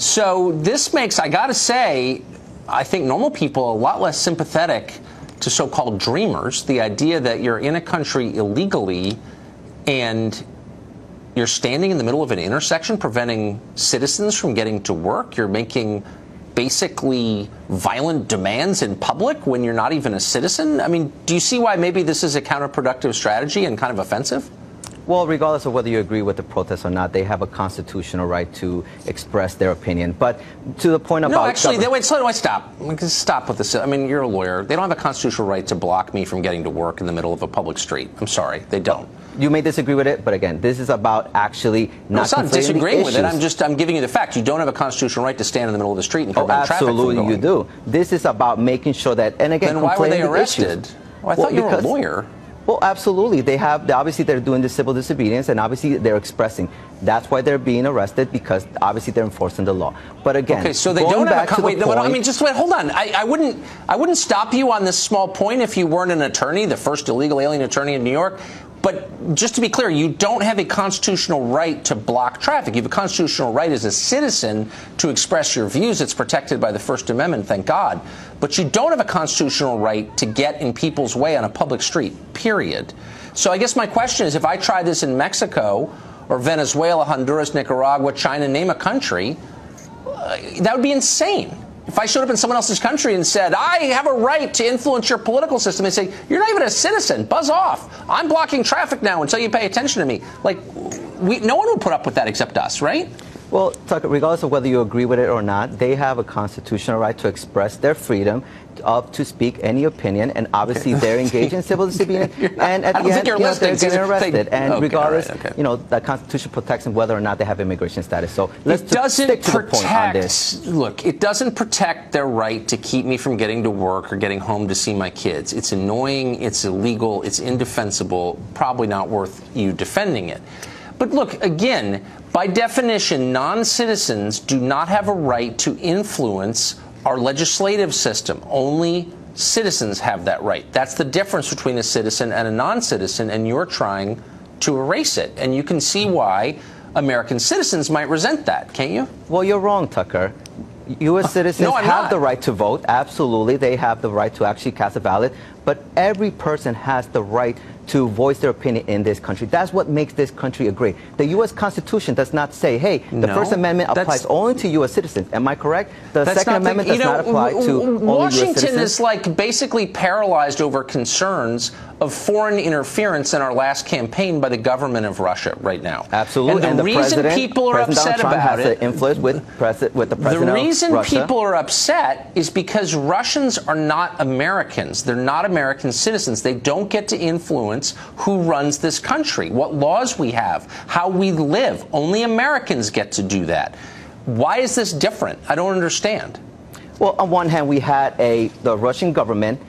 So this makes, I got to say, I think normal people a lot less sympathetic to so-called dreamers. The idea that you're in a country illegally and you're standing in the middle of an intersection preventing citizens from getting to work. You're making basically violent demands in public when you're not even a citizen. I mean, do you see why maybe this is a counterproductive strategy and kind of offensive? Well, regardless of whether you agree with the protests or not, they have a constitutional right to express their opinion. But to the point about... No, actually, wait, stop. Stop with this. I mean, you're a lawyer. They don't have a constitutional right to block me from getting to work in the middle of a public street. I'm sorry, they don't. You may disagree with it, but again, this is about actually not it's not disagreeing with it. I'm giving you the fact. You don't have a constitutional right to stand in the middle of the street and prevent traffic from going. Absolutely, you do. This is about making sure that, and again, then why were they arrested? Well, I thought you were a lawyer. Well, absolutely. They have, obviously they're doing the civil disobedience, and obviously they're expressing. That's why they're being arrested, because obviously they're enforcing the law. But again, okay, so they don't have a wait, I mean, just wait, hold on. I wouldn't stop you on this small point if you weren't an attorney, the first illegal alien attorney in New York. But just to be clear, you don't have a constitutional right to block traffic. You have a constitutional right as a citizen to express your views. It's protected by the First Amendment, thank God. But you don't have a constitutional right to get in people's way on a public street, period. So I guess my question is, if I try this in Mexico or Venezuela, Honduras, Nicaragua, China, name a country, that would be insane. If I showed up in someone else's country and said, I have a right to influence your political system, they say, you're not even a citizen. Buzz off. I'm blocking traffic now until you pay attention to me. Like, no one would put up with that except us, right? Well, Tucker, regardless of whether you agree with it or not, they have a constitutional right to express their freedom to speak any opinion, and obviously they're engaged in civil disobedience, and at the end, they're getting arrested. And regardless, the Constitution protects them whether or not they have immigration status. So let's stick to the point on this. Look, it doesn't protect their right to keep me from getting to work or getting home to see my kids. It's annoying, it's illegal, it's indefensible, probably not worth you defending it. But look, again, by definition, non-citizens do not have a right to influence our legislative system. Only citizens have that right. That's the difference between a citizen and a non-citizen, and you're trying to erase it. And you can see why American citizens might resent that, can't you? Well, you're wrong, Tucker. U.S. citizens have the right to vote. Absolutely, they have the right to actually cast a ballot. But every person has the right to voice their opinion in this country. That's what makes this country a great. The U.S. Constitution does not say, hey, the First Amendment applies only to U.S. citizens. Am I correct? The Second Amendment does not apply to only U.S. citizens. Washington is like basically paralyzed over concerns of foreign interference in our last campaign by the government of Russia right now. Absolutely. And the reason people are upset about it, influence with the president of Russia. The reason people are upset is because Russians are not Americans. They're not American citizens. They don't get to influence who runs this country, what laws we have, how we live. Only Americans get to do that. Why is this different? I don't understand. Well, on one hand, we had the Russian government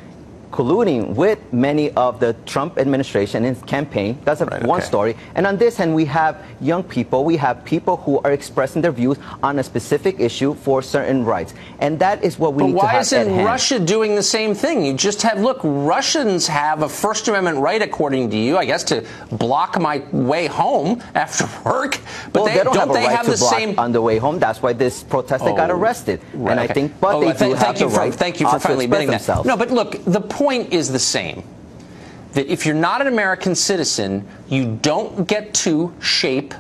colluding with many of the Trump administration and campaign. That's one story. And on this hand, we have young people. We have people who are expressing their views on a specific issue for certain rights. And that is what we need to have at hand. But why isn't Russia doing the same thing? You just have, look, Russians have a First Amendment right, according to you, I guess, to block my way home after work. But well, they don't have a right to block on the way home. That's why this protester got arrested. And I think, but they do have the right thank you for finally admitting that. No, but look, the point is the same. That if you're not an American citizen, you don't get to shape,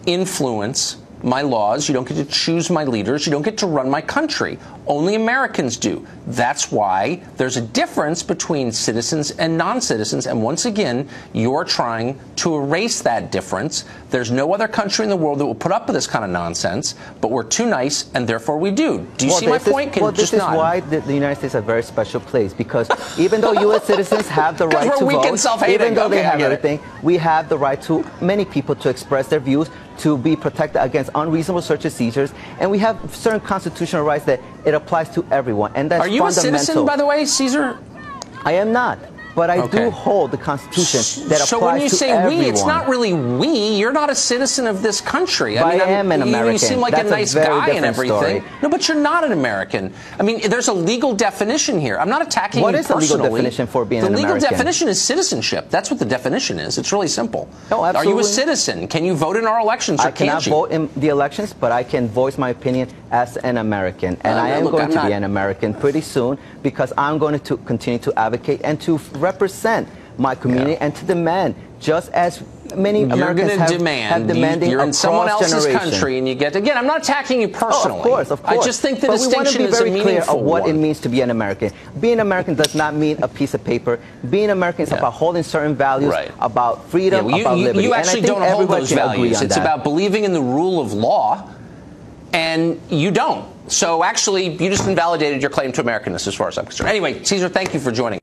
influence my laws. You don't get to choose my leaders. You don't get to run my country. Only Americans do. That's why there's a difference between citizens and non-citizens. And once again, you're trying to erase that difference. There's no other country in the world that will put up with this kind of nonsense, but we're too nice, and therefore we do. Do you see my point? Well, this is why the United States is a very special place, because even though U.S. citizens have the right to vote, even though they have everything, we have the right to many people to express their views, to be protected against unreasonable search and seizures, and we have certain constitutional rights that it applies to everyone, and that's fundamental. Are you a citizen, by the way, Caesar? I am not. But I do hold the Constitution that applies to everyone. So when you say we, it's not really we. You're not a citizen of this country. I am an American. You seem like a nice guy and everything. Story. No, but you're not an American. I mean, there's a legal definition here. I'm not attacking you personally. What is the legal definition for being an American? The legal definition is citizenship. That's what the definition is. It's really simple. No, absolutely. Are you a citizen? Can you vote in our elections, or can't you? I cannot vote in the elections, but I can voice my opinion as an American. And I am going to be an American pretty soon, because I'm going to continue to advocate and to represent my community and to demand, just as many Americans have demanded you're in someone else's generation. Country, and you get, again, I'm not attacking you personally. Oh, of course. I just think the but distinction is a meaningful one. We want to be very clear of what it means to be an American. Being American does not mean a piece of paper. Being American is about holding certain values, about freedom, about liberty. You actually don't hold those values. It's about believing in the rule of law, and you don't. So actually, you just invalidated your claim to Americanness as far as I'm concerned. Anyway, Caesar, thank you for joining.